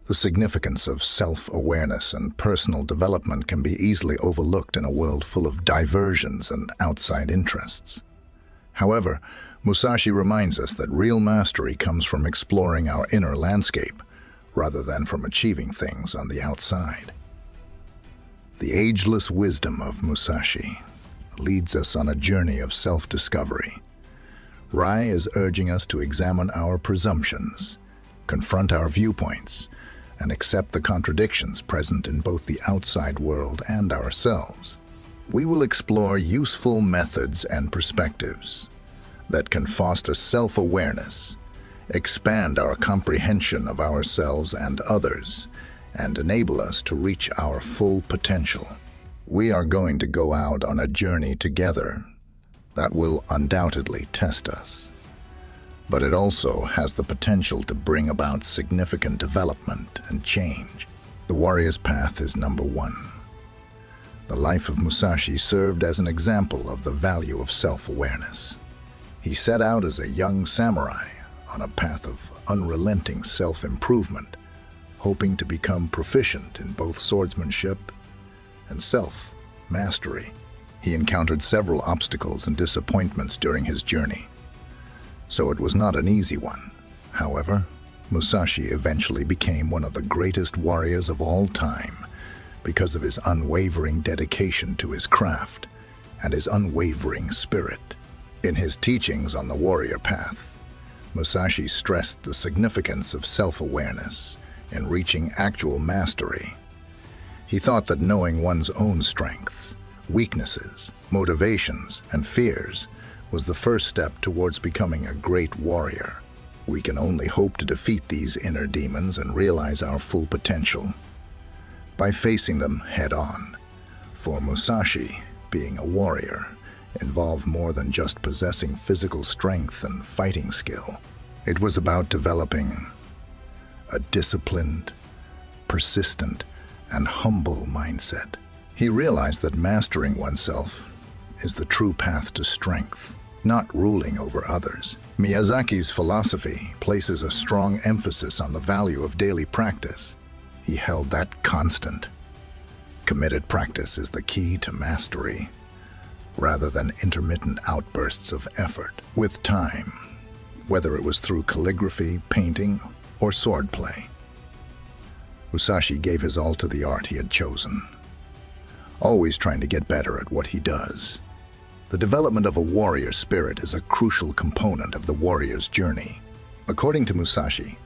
The significance of self-awareness and personal development can be easily overlooked in a world full of diversions and outside interests. However, Musashi reminds us that real mastery comes from exploring our inner landscape, rather than from achieving things on the outside. The ageless wisdom of Musashi leads us on a journey of self-discovery. Rai is urging us to examine our presumptions, confront our viewpoints, and accept the contradictions present in both the outside world and ourselves. We will explore useful methods and perspectives that can foster self-awareness, expand our comprehension of ourselves and others, and enable us to reach our full potential. We are going to go out on a journey together that will undoubtedly test us. But it also has the potential to bring about significant development and change. The warrior's path is number 1. The life of Musashi served as an example of the value of self-awareness. He set out as a young samurai on a path of unrelenting self-improvement, hoping to become proficient in both swordsmanship and self-mastery. He encountered several obstacles and disappointments during his journey, so it was not an easy one. However, Musashi eventually became one of the greatest warriors of all time because of his unwavering dedication to his craft and his unwavering spirit. In his teachings on the warrior path, Musashi stressed the significance of self-awareness in reaching actual mastery. He thought that knowing one's own strengths, weaknesses, motivations, and fears was the first step towards becoming a great warrior. We can only hope to defeat these inner demons and realize our full potential by facing them head-on. For Musashi, being a warrior involved more than just possessing physical strength and fighting skill. It was about developing a disciplined, persistent, and humble mindset. He realized that mastering oneself is the true path to strength, not ruling over others. Miyazaki's philosophy places a strong emphasis on the value of daily practice. He held that constant, committed practice is the key to mastery, rather than intermittent outbursts of effort. With time, whether it was through calligraphy, painting, or swordplay, Musashi gave his all to the art he had chosen, always trying to get better at what he does. The development of a warrior spirit is a crucial component of the warrior's journey. According to Musashi,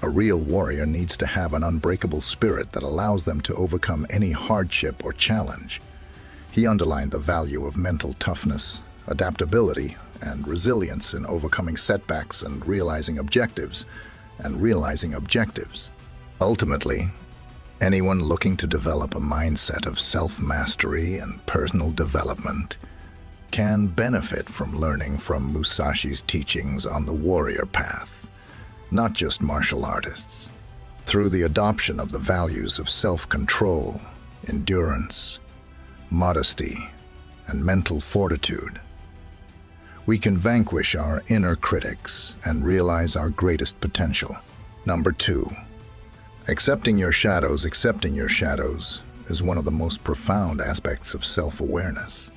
a real warrior needs to have an unbreakable spirit that allows them to overcome any hardship or challenge. He underlined the value of mental toughness, adaptability, and resilience in overcoming setbacks and realizing objectives. Ultimately, anyone looking to develop a mindset of self-mastery and personal development can benefit from learning from Musashi's teachings on the warrior path, not just martial artists. Through the adoption of the values of self-control, endurance, modesty, and mental fortitude, we can vanquish our inner critics and realize our greatest potential. Number 2. Accepting your shadows is one of the most profound aspects of self-awareness.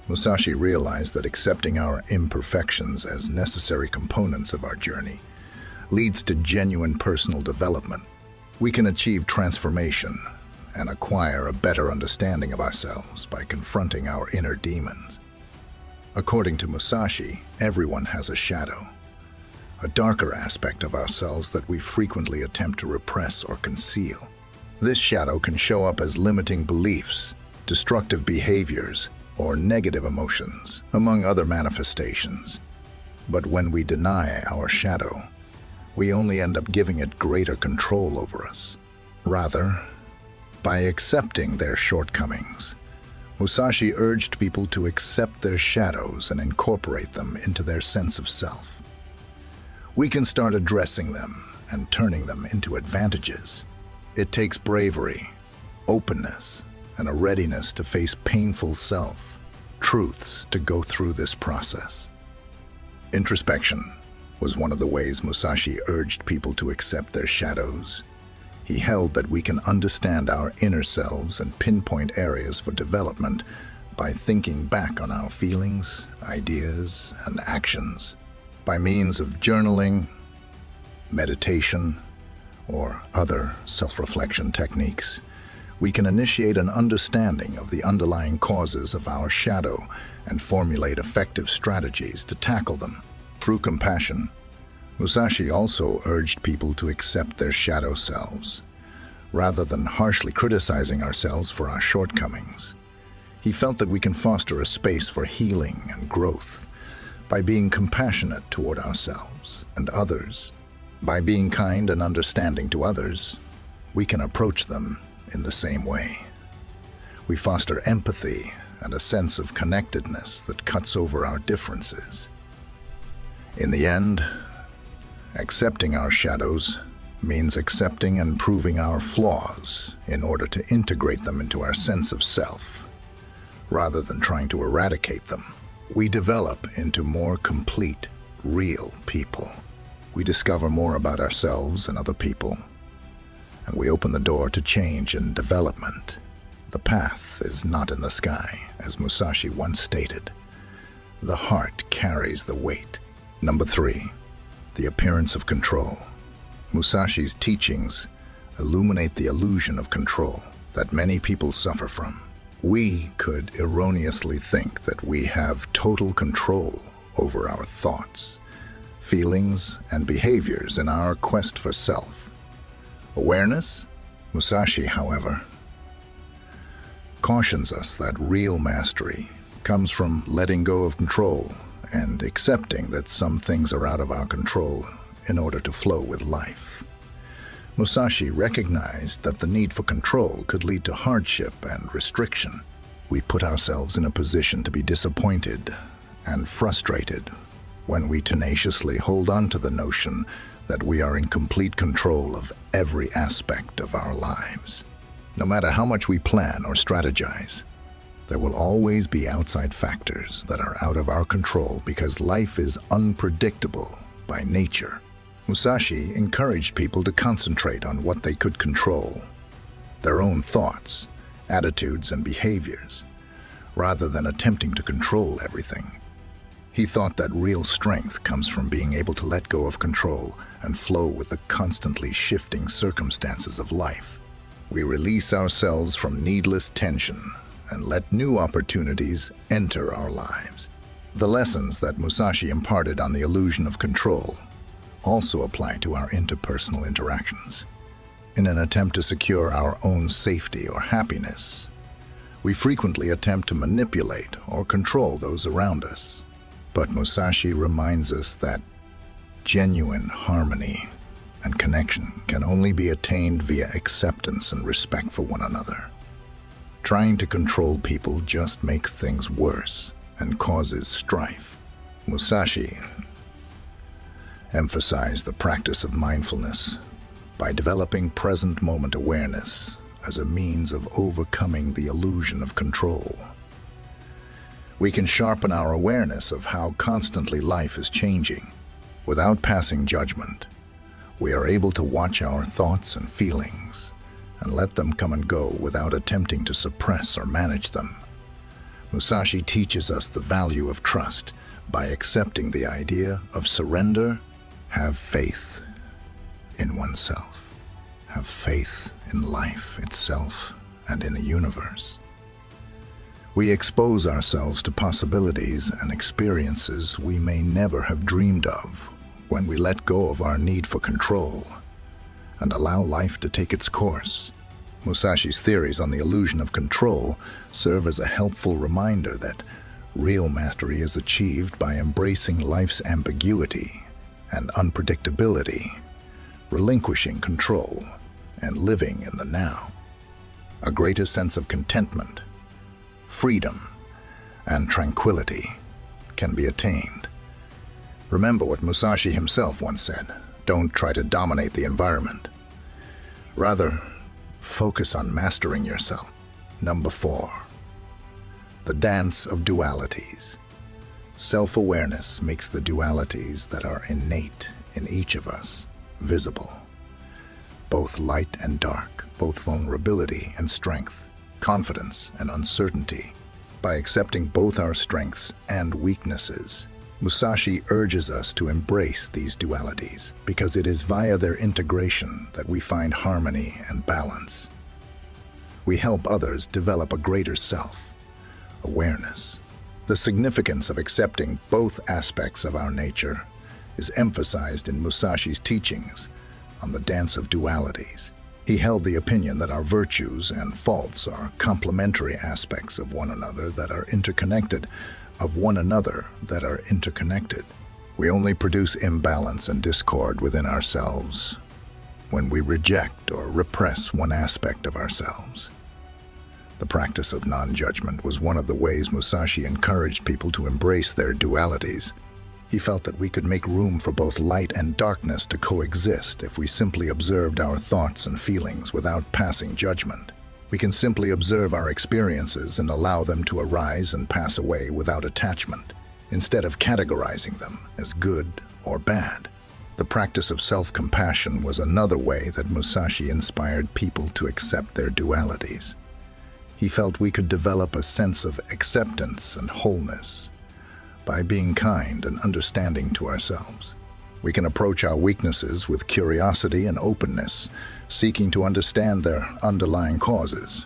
Musashi realized that accepting our imperfections as necessary components of our journey leads to genuine personal development. We can achieve transformation and acquire a better understanding of ourselves by confronting our inner demons. According to Musashi, everyone has a shadow, a darker aspect of ourselves that we frequently attempt to repress or conceal. This shadow can show up as limiting beliefs, destructive behaviors, or negative emotions, among other manifestations. But when we deny our shadow, we only end up giving it greater control over us. Rather, by accepting their shortcomings, Musashi urged people to accept their shadows and incorporate them into their sense of self. We can start addressing them and turning them into advantages. It takes bravery, openness, and a readiness to face painful self-truths to go through this process. Introspection was one of the ways Musashi urged people to accept their shadows. He held that we can understand our inner selves and pinpoint areas for development by thinking back on our feelings, ideas, and actions. By means of journaling, meditation, or other self-reflection techniques, we can initiate an understanding of the underlying causes of our shadow and formulate effective strategies to tackle them. Through compassion, Musashi also urged people to accept their shadow selves, rather than harshly criticizing ourselves for our shortcomings. He felt that we can foster a space for healing and growth by being compassionate toward ourselves and others. By being kind and understanding to others, we can approach them in the same way. We foster empathy and a sense of connectedness that cuts over our differences. In the end, accepting our shadows means accepting and proving our flaws in order to integrate them into our sense of self, rather than trying to eradicate them. We develop into more complete, real people. We discover more about ourselves and other people, and we open the door to change and development. The path is not in the sky, as Musashi once stated. The heart carries the weight. Number 3, the appearance of control. Musashi's teachings illuminate the illusion of control that many people suffer from. We could erroneously think that we have total control over our thoughts, feelings, and behaviors in our quest for self-awareness. Musashi, however, cautions us that real mastery comes from letting go of control and accepting that some things are out of our control in order to flow with life. Musashi recognized that the need for control could lead to hardship and restriction. We put ourselves in a position to be disappointed and frustrated when we tenaciously hold on to the notion that we are in complete control of every aspect of our lives. No matter how much we plan or strategize, there will always be outside factors that are out of our control because life is unpredictable by nature. Musashi encouraged people to concentrate on what they could control, their own thoughts, attitudes, and behaviors, rather than attempting to control everything. He thought that real strength comes from being able to let go of control and flow with the constantly shifting circumstances of life. We release ourselves from needless tension and let new opportunities enter our lives. The lessons that Musashi imparted on the illusion of control also apply to our interpersonal interactions. In an attempt to secure our own safety or happiness, we frequently attempt to manipulate or control those around us. But Musashi reminds us that genuine harmony and connection can only be attained via acceptance and respect for one another. Trying to control people just makes things worse and causes strife. Musashi emphasized the practice of mindfulness by developing present moment awareness as a means of overcoming the illusion of control. We can sharpen our awareness of how constantly life is changing. Without passing judgment, we are able to watch our thoughts and feelings and let them come and go without attempting to suppress or manage them. Musashi teaches us the value of trust by accepting the idea of surrender. Have faith in oneself. Have faith in life itself and in the universe. We expose ourselves to possibilities and experiences we may never have dreamed of when we let go of our need for control and allow life to take its course. Musashi's theories on the illusion of control serve as a helpful reminder that real mastery is achieved by embracing life's ambiguity and unpredictability, relinquishing control, and living in the now. A greater sense of contentment, freedom, and tranquility can be attained. Remember what Musashi himself once said: don't try to dominate the environment. Rather, focus on mastering yourself. Number 4, the dance of dualities. Self-awareness makes the dualities that are innate in each of us visible. Both both light and dark, both vulnerability and strength, confidence and uncertainty. By accepting both our strengths and weaknesses, Musashi urges us to embrace these dualities because it is via their integration that we find harmony and balance. We help others develop a greater self-awareness. The significance of accepting both aspects of our nature is emphasized in Musashi's teachings on the dance of dualities. He held the opinion that our virtues and faults are complementary aspects of one another that are interconnected, We only produce imbalance and discord within ourselves when we reject or repress one aspect of ourselves. The practice of non-judgment was one of the ways Musashi encouraged people to embrace their dualities. He felt that we could make room for both light and darkness to coexist if we simply observed our thoughts and feelings without passing judgment. We can simply observe our experiences and allow them to arise and pass away without attachment, instead of categorizing them as good or bad. The practice of self-compassion was another way that Musashi inspired people to accept their dualities. He felt we could develop a sense of acceptance and wholeness by being kind and understanding to ourselves. We can approach our weaknesses with curiosity and openness, seeking to understand their underlying causes,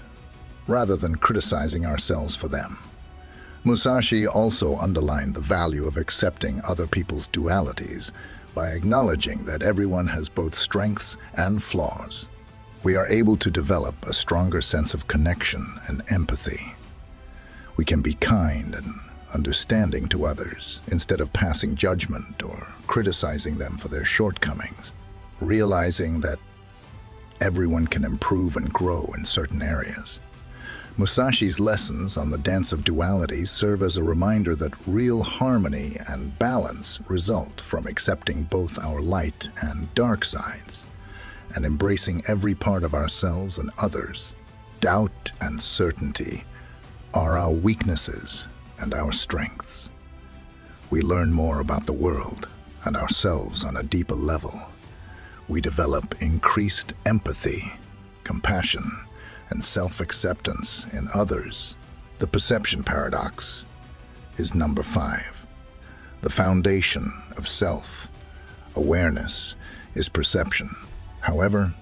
rather than criticizing ourselves for them. Musashi also underlined the value of accepting other people's dualities by acknowledging that everyone has both strengths and flaws. We are able to develop a stronger sense of connection and empathy. We can be kind and understanding to others instead of passing judgment or criticizing them for their shortcomings, realizing that everyone can improve and grow in certain areas. Musashi's lessons on the dance of duality serve as a reminder that real harmony and balance result from accepting both our light and dark sides and embracing every part of ourselves and others. Doubt and certainty are our weaknesses and our strengths. We learn more about the world and ourselves on a deeper level. We develop increased empathy, compassion, and self-acceptance in others. The perception paradox is number 5. The foundation of self-awareness is perception. However,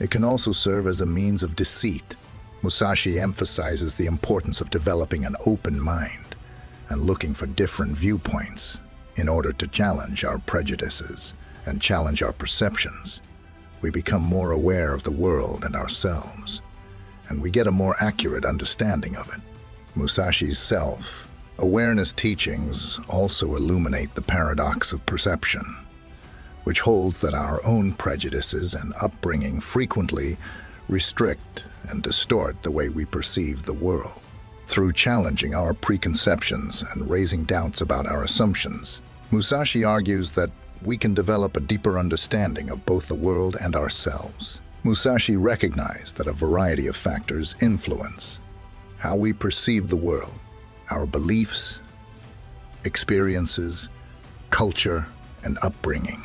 it can also serve as a means of deceit. Musashi emphasizes the importance of developing an open mind and looking for different viewpoints in order to challenge our prejudices and challenge our perceptions. We become more aware of the world and ourselves, and we get a more accurate understanding of it. Musashi's self-awareness teachings also illuminate the paradox of perception, which holds that our own prejudices and upbringing frequently restrict and distort the way we perceive the world. Through challenging our preconceptions and raising doubts about our assumptions, Musashi argues that we can develop a deeper understanding of both the world and ourselves. Musashi recognized that a variety of factors influence how we perceive the world: our beliefs, experiences, culture, and upbringing.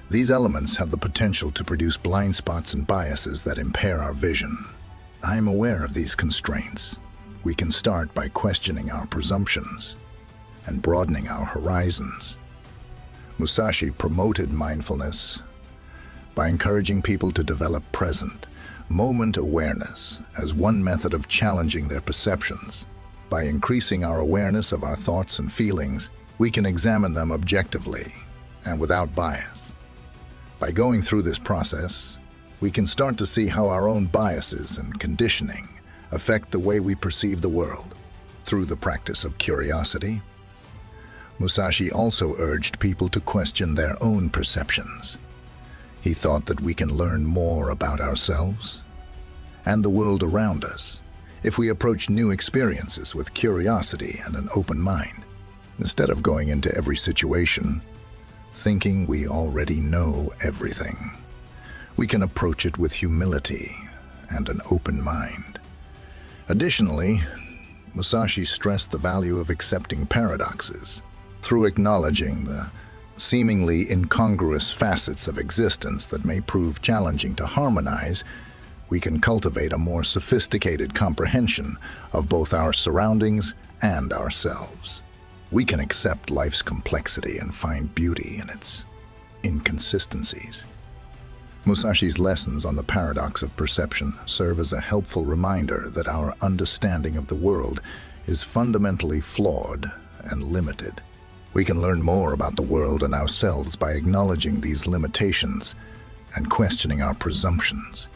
These elements have the potential to produce blind spots and biases that impair our vision. I am aware of these constraints. We can start by questioning our presumptions and broadening our horizons. Musashi promoted mindfulness by encouraging people to develop present moment awareness as one method of challenging their perceptions. By increasing our awareness of our thoughts and feelings, we can examine them objectively and without bias. By going through this process, we can start to see how our own biases and conditioning affect the way we perceive the world. Through the practice of curiosity, Musashi also urged people to question their own perceptions. He thought that we can learn more about ourselves and the world around us if we approach new experiences with curiosity and an open mind. Instead of going into every situation thinking we already know everything, we can approach it with humility and an open mind. Additionally, Musashi stressed the value of accepting paradoxes. Through acknowledging the seemingly incongruous facets of existence that may prove challenging to harmonize, we can cultivate a more sophisticated comprehension of both our surroundings and ourselves. We can accept life's complexity and find beauty in its inconsistencies. Musashi's lessons on the paradox of perception serve as a helpful reminder that our understanding of the world is fundamentally flawed and limited. We can learn more about the world and ourselves by acknowledging these limitations and questioning our presumptions.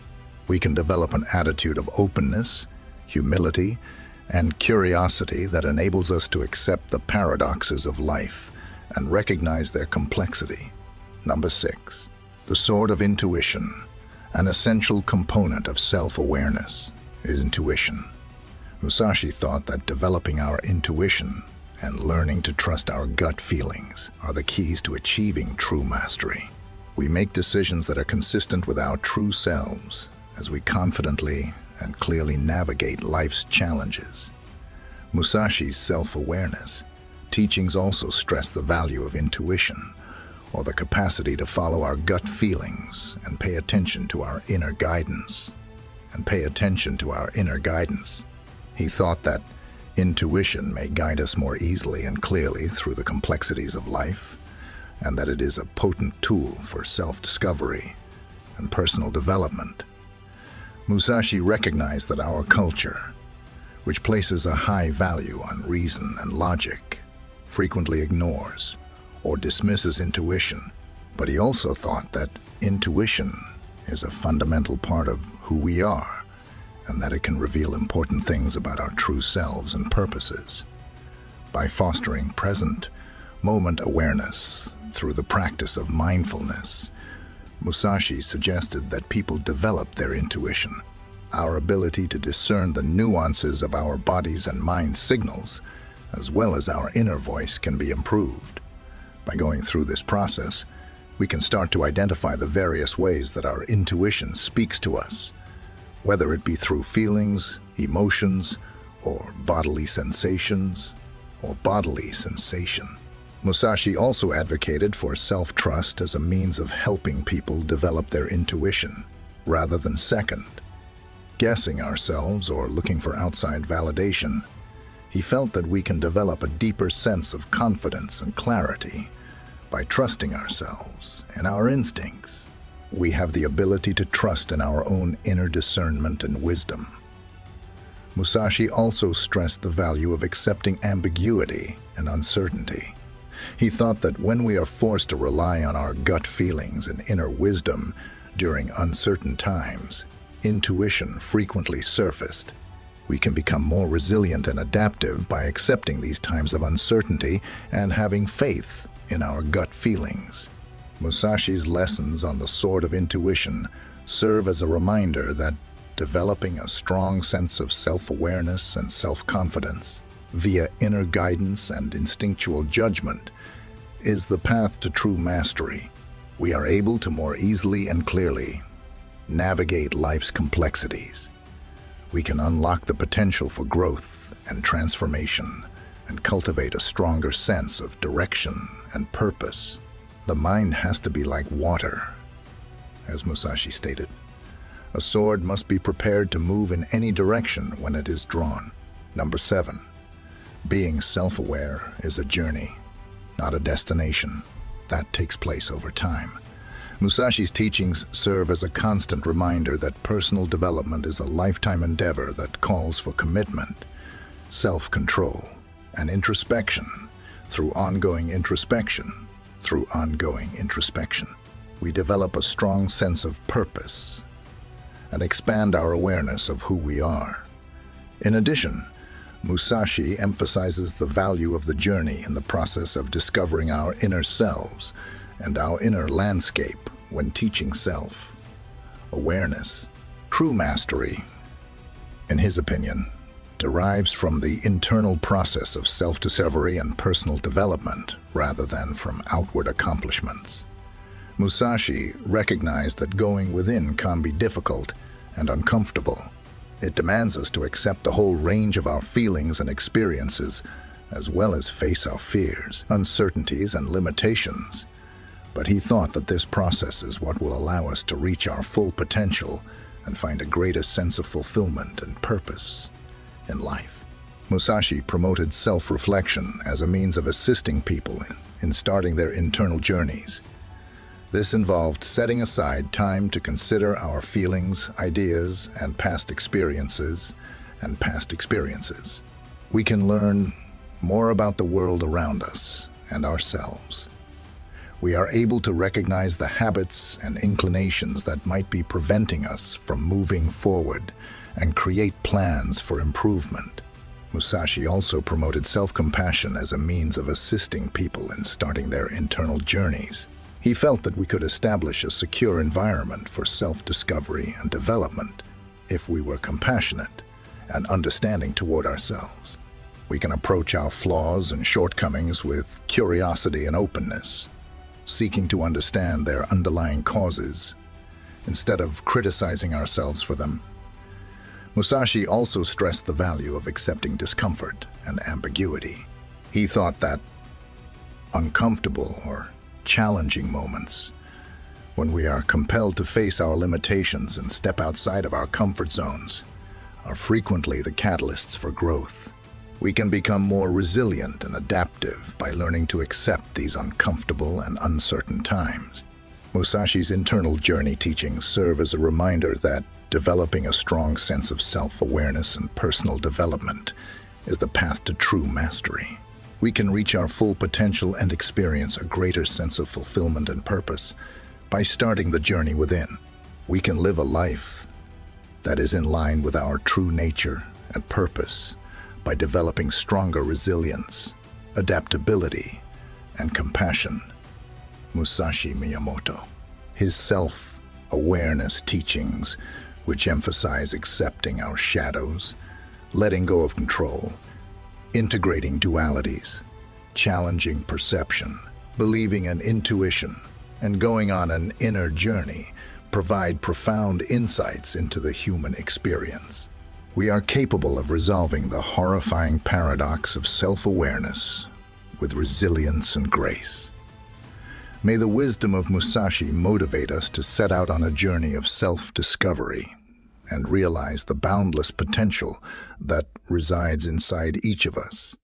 We can develop an attitude of openness, humility, and curiosity that enables us to accept the paradoxes of life and recognize their complexity. Number 6. The sword of intuition. An essential component of self-awareness is intuition. Musashi thought that developing our intuition and learning to trust our gut feelings are the keys to achieving true mastery. We make decisions that are consistent with our true selves as we confidently and clearly navigate life's challenges. Musashi's self-awareness teachings also stress the value of intuition, or the capacity to follow our gut feelings and pay attention to our inner guidance. He thought that intuition may guide us more easily and clearly through the complexities of life, and that it is a potent tool for self-discovery and personal development. Musashi recognized that our culture, which places a high value on reason and logic, frequently ignores or dismisses intuition, but he also thought that intuition is a fundamental part of who we are, and that it can reveal important things about our true selves and purposes. By fostering present moment awareness through the practice of mindfulness, Musashi suggested that people develop their intuition. Our ability to discern the nuances of our body's and mind's signals, as well as our inner voice, can be improved. By going through this process, we can start to identify the various ways that our intuition speaks to us, whether it be through feelings, emotions, or bodily sensations. Musashi also advocated for self-trust as a means of helping people develop their intuition, rather than second guessing ourselves or looking for outside validation. He felt that we can develop a deeper sense of confidence and clarity by trusting ourselves and our instincts. We have the ability to trust in our own inner discernment and wisdom. Musashi also stressed the value of accepting ambiguity and uncertainty. He thought that when we are forced to rely on our gut feelings and inner wisdom during uncertain times, intuition frequently surfaced. We can become more resilient and adaptive by accepting these times of uncertainty and having faith in our gut feelings. Musashi's lessons on the sword of intuition serve as a reminder that developing a strong sense of self-awareness and self-confidence via inner guidance and instinctual judgment is the path to true mastery. We are able to more easily and clearly navigate life's complexities. We can unlock the potential for growth and transformation and cultivate a stronger sense of direction and purpose. The mind has to be like water, as Musashi stated. A sword must be prepared to move in any direction when it is drawn. Number 7. Being self-aware is a journey, not a destination. That takes place over time. Musashi's teachings serve as a constant reminder that personal development is a lifetime endeavor that calls for commitment, self-control, and introspection. Through ongoing introspection, we develop a strong sense of purpose and expand our awareness of who we are. In addition, Musashi emphasizes the value of the journey in the process of discovering our inner selves and our inner landscape when teaching self-awareness. True mastery, in his opinion, derives from the internal process of self-discovery and personal development rather than from outward accomplishments. Musashi recognized that going within can be difficult and uncomfortable. It demands us to accept the whole range of our feelings and experiences as well as face our fears, uncertainties, and limitations. But he thought that this process is what will allow us to reach our full potential and find a greater sense of fulfillment and purpose in life. Musashi promoted self-reflection as a means of assisting people in starting their internal journeys. This involved setting aside time to consider our feelings, ideas, and past experiences. We can learn more about the world around us and ourselves. We are able to recognize the habits and inclinations that might be preventing us from moving forward and create plans for improvement. Musashi also promoted self-compassion as a means of assisting people in starting their internal journeys. He felt that we could establish a secure environment for self-discovery and development if we were compassionate and understanding toward ourselves. We can approach our flaws and shortcomings with curiosity and openness, seeking to understand their underlying causes instead of criticizing ourselves for them. Musashi also stressed the value of accepting discomfort and ambiguity. He thought that uncomfortable or challenging moments, when we are compelled to face our limitations and step outside of our comfort zones, are frequently the catalysts for growth. We can become more resilient and adaptive by learning to accept these uncomfortable and uncertain times. Musashi's internal journey teachings serve as a reminder that developing a strong sense of self-awareness and personal development is the path to true mastery. We can reach our full potential and experience a greater sense of fulfillment and purpose by starting the journey within. We can live a life that is in line with our true nature and purpose by developing stronger resilience, adaptability, and compassion. Musashi Miyamoto. His self-awareness teachings, which emphasize accepting our shadows, letting go of control, integrating dualities, challenging perception, believing in intuition, and going on an inner journey, provide profound insights into the human experience. We are capable of resolving the horrifying paradox of self-awareness with resilience and grace. May the wisdom of Musashi motivate us to set out on a journey of self-discovery and realize the boundless potential that resides inside each of us.